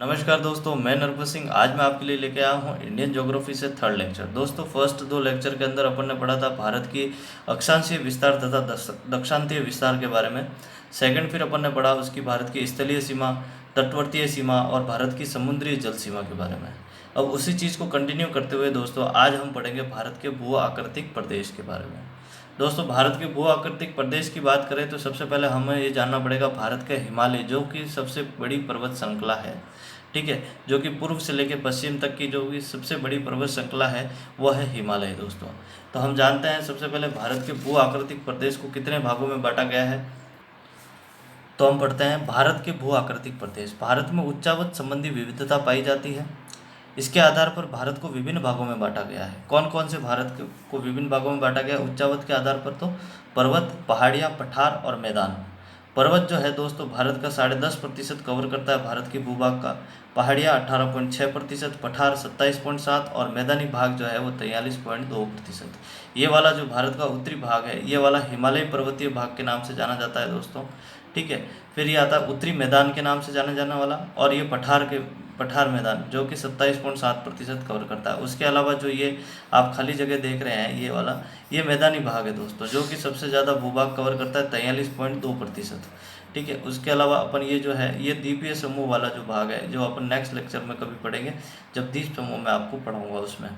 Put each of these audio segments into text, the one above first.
नमस्कार दोस्तों, मैं नरपत सिंह। आज मैं आपके लिए लेके आया हूँ इंडियन ज्योग्राफी से थर्ड लेक्चर। दोस्तों, फर्स्ट दो लेक्चर के अंदर अपन ने पढ़ा था भारत की अक्षांशीय विस्तार तथा दक्षांतीय विस्तार के बारे में। सेकंड फिर अपन ने पढ़ा उसकी भारत की स्थलीय सीमा, तटवर्तीय सीमा और भारत की समुद्री जल सीमा के बारे में। अब उसी चीज़ को कंटिन्यू करते हुए दोस्तों आज हम पढ़ेंगे भारत के भू आकृतिक प्रदेश के बारे में। दोस्तों, भारत के भू आकृतिक प्रदेश की बात करें तो सबसे पहले हमें ये जानना पड़ेगा भारत के हिमालय, जो कि सबसे बड़ी पर्वत श्रृंखला है। ठीक है, जो कि पूर्व से लेकर पश्चिम तक की जो कि सबसे बड़ी पर्वत श्रृंखला है वह है हिमालय दोस्तों। तो हम जानते हैं सबसे पहले भारत के भू आकृतिक प्रदेश को कितने भागों में बांटा गया है। तो हम पढ़ते हैं भारत के भू आकृतिक प्रदेश। भारत में उच्चावत संबंधी विविधता पाई जाती है। इसके आधार पर भारत को विभिन्न भागों में बांटा गया है। कौन कौन से भारत को विभिन्न भागों में बांटा गया है उच्चावत के आधार पर? तो पर्वत, पहाड़ियाँ, पठार और मैदान। पर्वत जो है दोस्तों भारत का 10.5% कवर करता है भारत के भूभाग का। पहाड़ियाँ 18.6%, पठार 27.7 और मैदानी भाग जो है वो 43.2%। ये वाला जो भारत का उत्तरी भाग है ये वाला हिमालय पर्वतीय भाग के नाम से जाना जाता है दोस्तों। ठीक है, फिर ये आता है उत्तरी मैदान के नाम से जाने जाने वाला, और ये पठार मैदान जो कि 27.7% कवर करता है। उसके अलावा जो ये आप खाली जगह देख रहे हैं ये वाला, ये मैदानी भाग है दोस्तों, जो कि सबसे ज़्यादा भूभाग कवर करता है 43.2%। ठीक है, उसके अलावा अपन ये जो है ये द्वीपीय समूह वाला जो भाग है, जो अपन नेक्स्ट लेक्चर में कभी पढ़ेंगे जब द्वीप समूह में आपको पढ़ाऊंगा उसमें।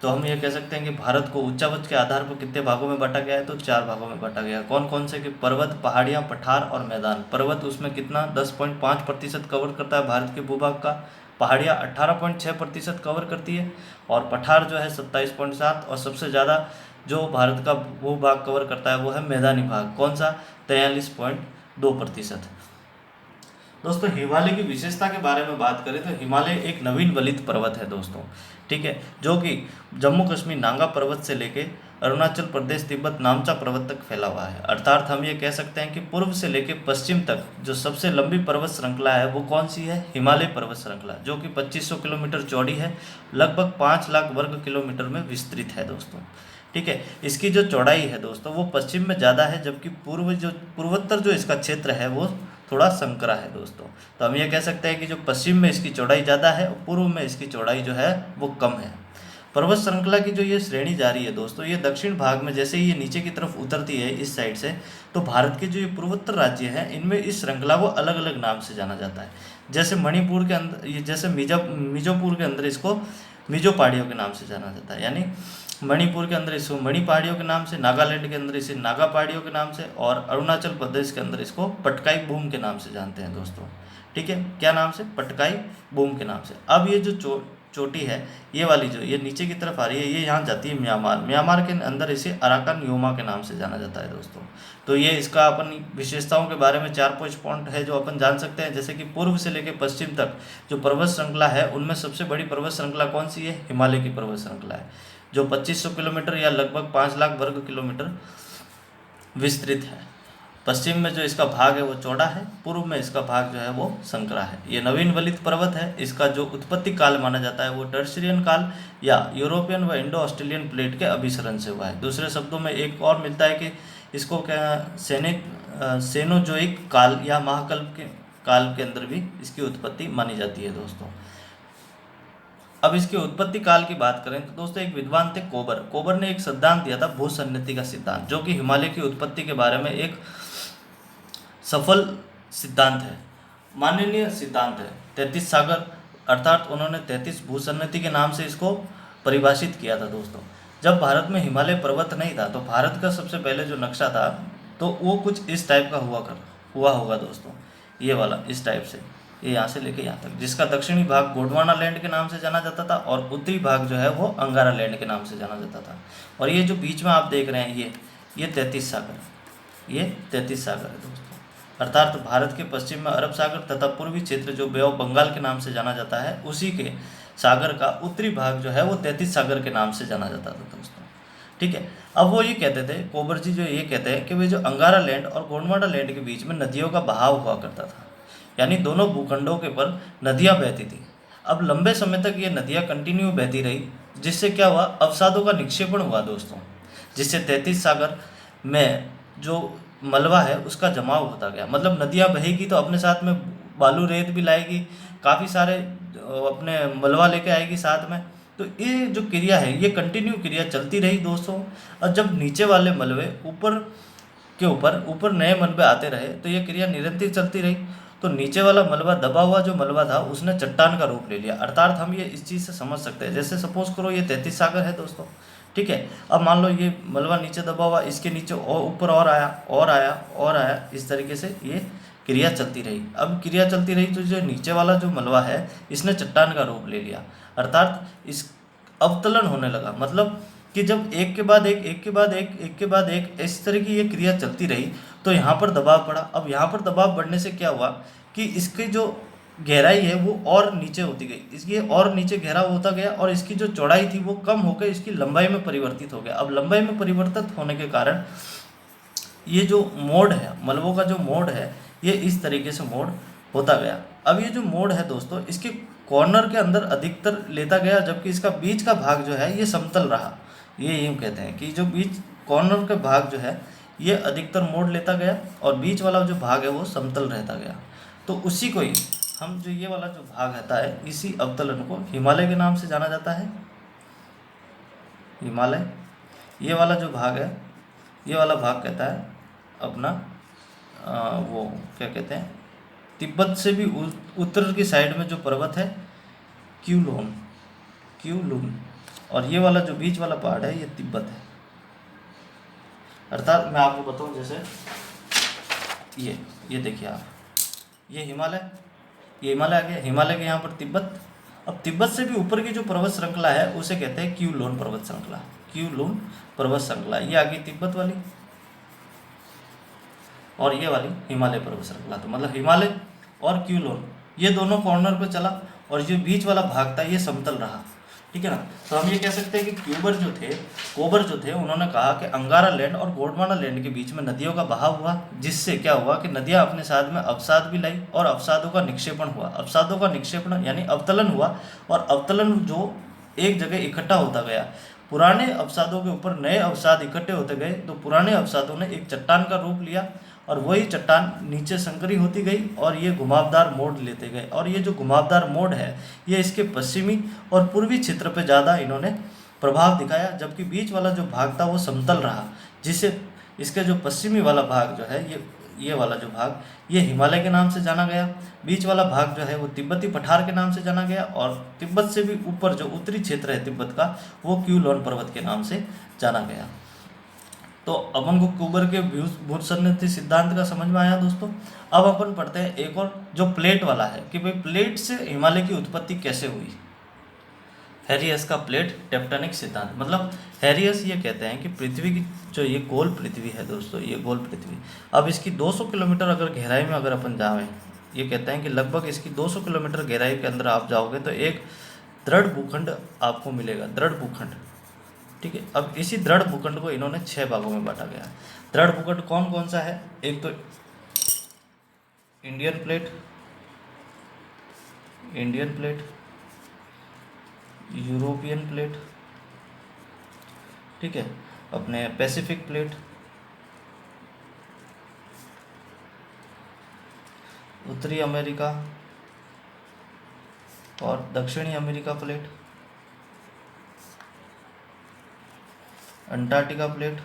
तो हम ये कह सकते हैं कि भारत को उच्चावच के आधार पर कितने भागों में बांटा गया है? तो 4 भागों में बांटा गया है। कौन कौन से? कि पर्वत, पहाड़ियाँ, पठार और मैदान। पर्वत उसमें कितना 10.5% कवर करता है भारत के भूभाग का। पहाड़ियाँ 18.6% कवर करती है और पठार जो है 27.7, और सबसे ज़्यादा जो भारत का भूभाग कवर करता है वो है मैदानी भाग। कौन सा? 43.2%। दोस्तों, हिमालय की विशेषता के बारे में बात करें तो हिमालय एक नवीन वलित पर्वत है दोस्तों। ठीक है, जो कि जम्मू कश्मीर नांगा पर्वत से लेके अरुणाचल प्रदेश तिब्बत नामचा पर्वत तक फैला हुआ है। अर्थात हम ये कह सकते हैं कि पूर्व से लेके पश्चिम तक जो सबसे लंबी पर्वत श्रृंखला है वो कौन सी है? हिमालय पर्वत श्रृंखला, जो कि 2500 किलोमीटर चौड़ी है, लगभग 5 लाख वर्ग किलोमीटर में विस्तृत है दोस्तों। ठीक है, इसकी जो चौड़ाई है दोस्तों वो पश्चिम में ज़्यादा है, जबकि पूर्वोत्तर जो इसका क्षेत्र है वो थोड़ा संकरा है दोस्तों। तो हम ये कह सकते हैं कि जो पश्चिम में इसकी चौड़ाई ज़्यादा है और पूर्व में इसकी चौड़ाई जो है वो कम है। पर्वत श्रृंखला की जो ये श्रेणी जा रही है दोस्तों, ये दक्षिण भाग में जैसे ही ये नीचे की तरफ उतरती है इस साइड से, तो भारत के जो ये पूर्वोत्तर राज्य हैं इनमें इस श्रृंखला को अलग अलग नाम से जाना जाता है। जैसे मणिपुर के अंदर, ये जैसे मिजोपुर के अंदर इसको मिजो पहाड़ियों के नाम से जाना जाता है, यानी मणिपुर के अंदर इसको मणि पहाड़ियों के नाम से, नागालैंड के अंदर इसे नागा पहाड़ियों के नाम से, और अरुणाचल प्रदेश के अंदर इसको पटकाई बूम के नाम से जानते हैं दोस्तों। ठीक है, क्या नाम से? पटकाई बूम के नाम से। अब ये जो चोटी है ये वाली जो ये नीचे की तरफ आ रही है ये यहाँ जाती है म्यांमार के अंदर इसे अराकन योमा के नाम से जाना जाता है दोस्तों। तो ये इसका अपन विशेषताओं के बारे में 4 पॉइंट है जो अपन जान सकते हैं। जैसे कि पूर्व से लेकर पश्चिम तक जो पर्वत श्रृंखला है उनमें सबसे बड़ी पर्वत श्रृंखला कौन सी है? हिमालय की पर्वत श्रृंखला है, जो 2500 किलोमीटर या लगभग 5 लाख वर्ग किलोमीटर विस्तृत है। पश्चिम में जो इसका भाग है वो चौड़ा है, पूर्व में इसका भाग जो है वो संकरा है। ये नवीन वलित पर्वत है। इसका जो उत्पत्ति काल माना जाता है वो टर्शियन काल या यूरोपियन व इंडो ऑस्ट्रेलियन प्लेट के अभिसरण से हुआ है। दूसरे शब्दों में एक और मिलता है कि इसको क्या सेनोजोइक काल या महाकल्प के काल के अंदर भी इसकी उत्पत्ति मानी जाती है दोस्तों। अब इसके उत्पत्ति काल की बात करें तो दोस्तों एक विद्वान थे कोबर ने एक सिद्धांत दिया था भूसन्नति का सिद्धांत, जो कि हिमालय की उत्पत्ति के बारे में एक सफल सिद्धांत है, माननीय सिद्धांत है। 33 सागर, अर्थात उन्होंने 33 भूसन्नति के नाम से इसको परिभाषित किया था दोस्तों। जब भारत में हिमालय पर्वत नहीं था तो भारत का सबसे पहले जो नक्शा था तो वो कुछ इस टाइप का हुआ होगा दोस्तों, ये वाला इस टाइप से, ये यहाँ से लेके यहाँ तक, जिसका दक्षिणी भाग गोंडवाना लैंड के नाम से जाना जाता था और उत्तरी भाग जो है वो अंगारा लैंड के नाम से जाना जाता था। और ये जो बीच में आप देख रहे हैं ये 33 सागर, ये 33 सागर है दोस्तों। अर्थात भारत के पश्चिम में अरब सागर तथा पूर्वी क्षेत्र जो बे ऑफ बंगाल के नाम से जाना जाता है उसी के सागर का उत्तरी भाग जो है वो 33 सागर के नाम से जाना जाता था दोस्तों। ठीक है, अब वो ये कहते थे, कोबर जी जो ये कहते हैं कि वे जो अंगारा लैंड और गोंडवाना लैंड के बीच में नदियों का बहाव हुआ करता था, यानी दोनों भूखंडों के पर नदियाँ बहती थी। अब लंबे समय तक ये नदियाँ कंटिन्यू बहती रही, जिससे क्या हुआ? अवसादों का निक्षेपण हुआ दोस्तों, जिससे 33 सागर में जो मलबा है उसका जमाव होता गया। मतलब नदियाँ बहेगी तो अपने साथ में बालू रेत भी लाएगी, काफ़ी सारे अपने मलबा लेके आएगी साथ में। तो ये जो क्रिया है ये कंटिन्यू क्रिया चलती रही दोस्तों। और जब नीचे वाले मलबे ऊपर नए मलबे आते रहे तो ये क्रिया निरंतर चलती रही। तो नीचे वाला मलबा, दबा हुआ जो मलबा था, उसने चट्टान का रूप ले लिया। अर्थात हम ये इस चीज़ से समझ सकते हैं, जैसे सपोज करो ये 33 सागर है दोस्तों, ठीक है। अब मान लो ये मलबा नीचे दबा हुआ, इसके नीचे और ऊपर और आया और आया और आया, इस तरीके से ये क्रिया चलती रही। अब क्रिया चलती रही तो जो नीचे वाला जो मलबा है इसने चट्टान का रूप ले लिया। अर्थात इस अवतलन होने लगा। मतलब कि जब एक के बाद एक इस तरह की ये क्रिया चलती रही तो यहाँ पर दबाव पड़ा। अब यहाँ पर दबाव बढ़ने से क्या हुआ कि इसकी जो गहराई है वो और नीचे होती गई, इसकी और नीचे गहरा होता गया और इसकी जो चौड़ाई थी वो कम होकर इसकी लंबाई में परिवर्तित हो गया। अब लंबाई में परिवर्तित होने के कारण ये जो मोड है, मलबों का जो मोड है, ये इस तरीके से मोड होता गया। अब ये जो मोड है दोस्तों, इसके कॉर्नर के अंदर अधिकतर लेता गया, जबकि इसका बीच का भाग जो है ये समतल रहा। ये यूँ कहते हैं कि जो बीच कॉर्नर का भाग जो है ये अधिकतर मोड़ लेता गया और बीच वाला जो भाग है वो समतल रहता गया। तो उसी को ही हम, जो ये वाला जो भाग रहता है, इसी अवतलन को हिमालय के नाम से जाना जाता है। हिमालय, ये वाला जो भाग है, ये वाला भाग कहता है अपना वो क्या कहते हैं, तिब्बत से भी उत्तर की साइड में जो पर्वत है क्यूलून, और ये वाला जो बीच वाला पहाड़ है ये तिब्बत है। अर्थात मैं आपको बताऊं, जैसे ये देखिए आप, ये हिमालय आ गया, हिमालय के यहाँ पर तिब्बत। अब तिब्बत से भी ऊपर की जो पर्वत श्रृंखला है उसे कहते हैं क्यूलोन पर्वत श्रृंखला। ये आ गई तिब्बत वाली और ये वाली हिमालय पर्वत श्रृंखला। तो मतलब हिमालय और क्यूलोन ये दोनों कॉर्नर पर चला और जो बीच वाला भाग था ये समतल रहा, ठीक है ना। तो हम ये कह सकते हैं कि कोबर जो थे उन्होंने कहा कि अंगारा लैंड और गोंडवाना लैंड के बीच में नदियों का बहाव हुआ, जिससे क्या हुआ कि नदियां अपने साथ में अवसाद भी लाई और अवसादों का निक्षेपण यानी अवतलन हुआ। और अवतलन जो एक जगह इकट्ठा होता गया, पुराने अवसादों के ऊपर नए अवसाद इकट्ठे होते गए, तो पुराने अवसादों ने एक चट्टान का रूप लिया और वही चट्टान नीचे संकरी होती गई और ये घुमावदार मोड़ लेते गए। और ये जो घुमावदार मोड़ है ये इसके पश्चिमी और पूर्वी क्षेत्र पे ज़्यादा इन्होंने प्रभाव दिखाया, जबकि बीच वाला जो भाग था वो समतल रहा, जिससे इसका जो पश्चिमी वाला भाग जो है ये वाला जो भाग ये हिमालय के नाम से जाना गया। बीच वाला भाग जो है वो तिब्बती पठार के नाम से जाना गया और तिब्बत से भी ऊपर जो उत्तरी क्षेत्र है तिब्बत का वो क्यूलोन पर्वत के नाम से जाना गया। तो अपन को कोबर के भूसन्निधि सिद्धांत का समझ में आया दोस्तों। अब अपन पढ़ते हैं एक और जो प्लेट वाला है कि भाई प्लेट से हिमालय की उत्पत्ति कैसे हुई। हैरियस का प्लेट टेक्टोनिक सिद्धांत। मतलब हैरियस ये कहते हैं कि पृथ्वी की जो ये गोल पृथ्वी है दोस्तों, ये गोल पृथ्वी, अब इसकी 200 किलोमीटर अगर गहराई में अगर अपन जाएं, ये कहते हैं कि लगभग इसकी 200 किलोमीटर गहराई के अंदर आप जाओगे तो एक दृढ़ भूखंड आपको मिलेगा, दृढ़ भूखंड, ठीक है। अब इसी दृढ़ भूखंड को इन्होंने 6 भागों में बांटा गया है। दृढ़ भूखंड कौन कौन सा है? एक तो इंडियन प्लेट, यूरोपियन प्लेट, ठीक है, अपने पैसिफिक प्लेट, उत्तरी अमेरिका और दक्षिणी अमेरिका प्लेट, अंटार्कटिका प्लेट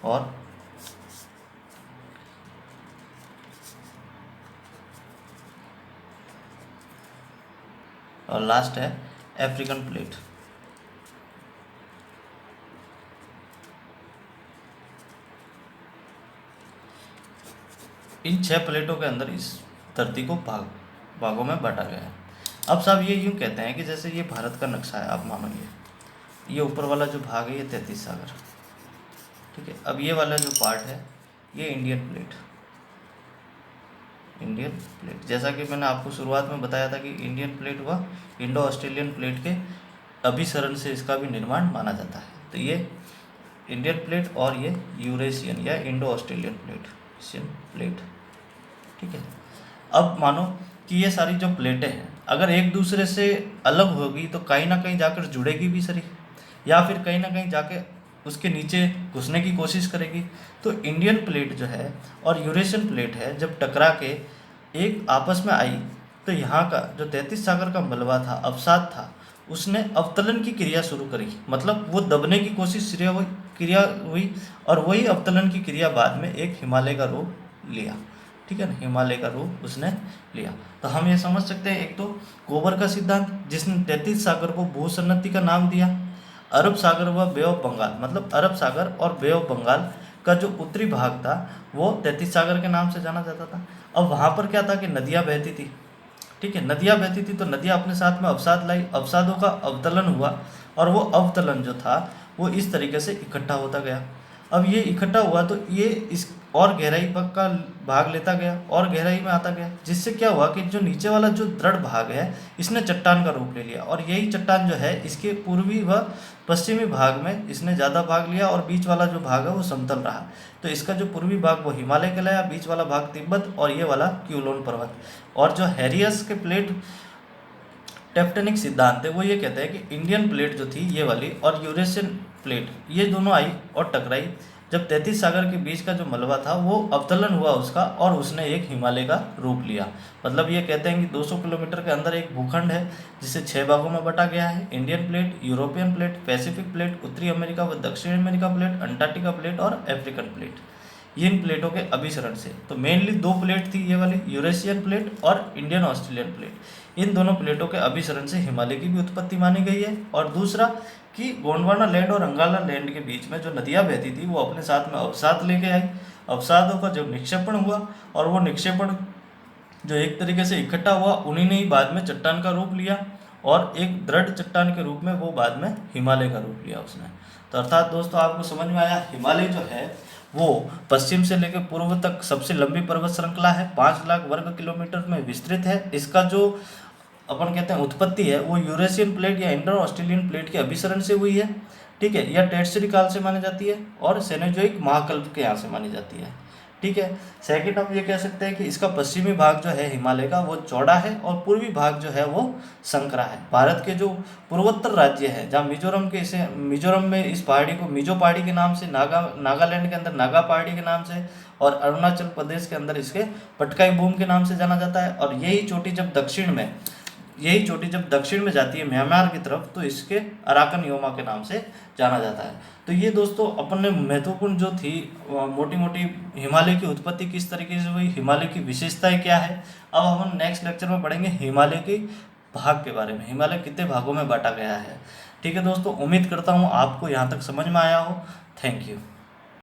और लास्ट है अफ्रीकन प्लेट। इन 6 प्लेटों के अंदर इस धरती को भागों में बांटा गया है। अब साहब ये यूँ कहते हैं कि जैसे ये भारत का नक्शा है, आप मानोगे ये ऊपर वाला जो भाग है ये 33 सागर, ठीक है। अब ये वाला जो पार्ट है ये इंडियन प्लेट, जैसा कि मैंने आपको शुरुआत में बताया था कि इंडियन प्लेट व इंडो ऑस्ट्रेलियन प्लेट के अभिसरण से इसका भी निर्माण माना जाता है। तो ये इंडियन प्लेट और ये यूरेशियन या इंडो ऑस्ट्रेलियन प्लेट, ठीक है। अब मानो कि ये सारी जो प्लेटें हैं अगर एक दूसरे से अलग होगी तो कहीं ना कहीं जाकर जुड़ेगी भी सही, या फिर कहीं ना कहीं जाके उसके नीचे घुसने की कोशिश करेगी। तो इंडियन प्लेट जो है और यूरेशियन प्लेट है जब टकरा के एक आपस में आई, तो यहाँ का जो 33 सागर का मलबा था, अवसाद था, उसने अवतलन की क्रिया शुरू करी। मतलब वो दबने की कोशिश क्रिया हुई और वही अवतलन की क्रिया बाद में एक हिमालय का रूप लिया। ठीक है ना, हिमालय का रूप उसने लिया। तो हम ये समझ सकते हैं, एक तो कोबर का सिद्धांत जिसने 33 सागर को भूसन्नति का नाम दिया, अरब सागर व बे ऑफ बंगाल, मतलब अरब सागर और बे ऑफ बंगाल का जो उत्तरी भाग था वो 33 सागर के नाम से जाना जाता था। अब वहाँ पर क्या था कि नदियाँ बहती थी। ठीक है, नदियाँ बहती थी तो नदियाँ अपने साथ में अवसाद लाई, अवसादों का अवतलन हुआ और वो अवतलन जो था वो इस तरीके से इकट्ठा होता गया। अब ये इकट्ठा हुआ तो ये इस और गहराई का भाग लेता गया और गहराई में आता गया, जिससे क्या हुआ कि जो नीचे वाला जो दृढ़ भाग है इसने चट्टान का रूप ले लिया और यही चट्टान जो है इसके पूर्वी व पश्चिमी भाग में इसने ज़्यादा भाग लिया और बीच वाला जो भाग है वो समतल रहा। तो इसका जो पूर्वी भाग वो हिमालय कहलाया, बीच वाला भाग तिब्बत और ये वाला क्यूलोन पर्वत। और जो हैरियस के प्लेट टेक्टोनिक सिद्धांत है वो ये कहता है कि इंडियन प्लेट जो थी ये वाली और यूरेशियन प्लेट ये दोनों आई और टकराई जब 33 सागर के बीच का जो मलबा था वो अवतलन हुआ उसका और उसने एक हिमालय का रूप लिया। मतलब ये कहते हैं कि 200 किलोमीटर के अंदर एक भूखंड है जिसे 6 भागों में बटा गया है, Indian plate, European plate, Pacific plate, उत्तरी अमेरिका व दक्षिण अमेरिका प्लेट, अंटार्कटिका प्लेट और अफ्रीकन प्लेट। ये इन प्लेटों के अभिसरण से, तो मेनली दो प्लेट थी ये वाली, यूरेशियन प्लेट और इंडियन ऑस्ट्रेलियन प्लेट। इन दोनों प्लेटों के अभिसरण से हिमालय की भी उत्पत्ति मानी गई है। और दूसरा कि गोंडवाना लैंड और अंगाला लैंड के बीच में जो नदियाँ बहती थी वो अपने साथ में अवसाद लेके आई। अवसादों का जब निक्षेपण हुआ और वो निक्षेपण जो एक तरीके से इकट्ठा हुआ उन्हीं ने ही बाद में चट्टान का रूप लिया और एक दृढ़ चट्टान के रूप में वो बाद में हिमालय का रूप लिया उसने। तो अर्थात दोस्तों आपको समझ में आया, हिमालय जो है वो पश्चिम से लेकर पूर्व तक सबसे लंबी पर्वत श्रृंखला है, 5 लाख वर्ग किलोमीटर में विस्तृत है। इसका जो अपन कहते हैं उत्पत्ति है वो यूरेशियन प्लेट या इंडो ऑस्ट्रेलियन प्लेट के अभिसरण से हुई है। ठीक है, या टेर्शियरी काल से मानी जाती है और सेनोजोइक महाकल्प के यहाँ से मानी जाती है। ठीक है, सेकंड हम ये कह सकते हैं कि इसका पश्चिमी भाग जो है हिमालय का वो चौड़ा है और पूर्वी भाग जो है वो संकरा है। भारत के जो पूर्वोत्तर राज्य है जहाँ मिजोरम में इस पहाड़ी को मिजो पहाड़ी के नाम से, नागालैंड के अंदर नागा पहाड़ी के नाम से और अरुणाचल प्रदेश के अंदर इसके पटकाई बूम के नाम से जाना जाता है। और यही चोटी जब दक्षिण में जाती है म्यांमार की तरफ तो इसके अराकन योमा के नाम से जाना जाता है। तो ये दोस्तों अपन ने महत्वपूर्ण जो थी मोटी मोटी हिमालय की उत्पत्ति किस तरीके से हुई, हिमालय की विशेषताएं क्या है। अब हम नेक्स्ट लेक्चर में पढ़ेंगे हिमालय के भाग के बारे में, हिमालय कितने भागों में बांटा गया है। ठीक है दोस्तों, उम्मीद करता हूँ आपको यहाँ तक समझ में आया हो। Thank you.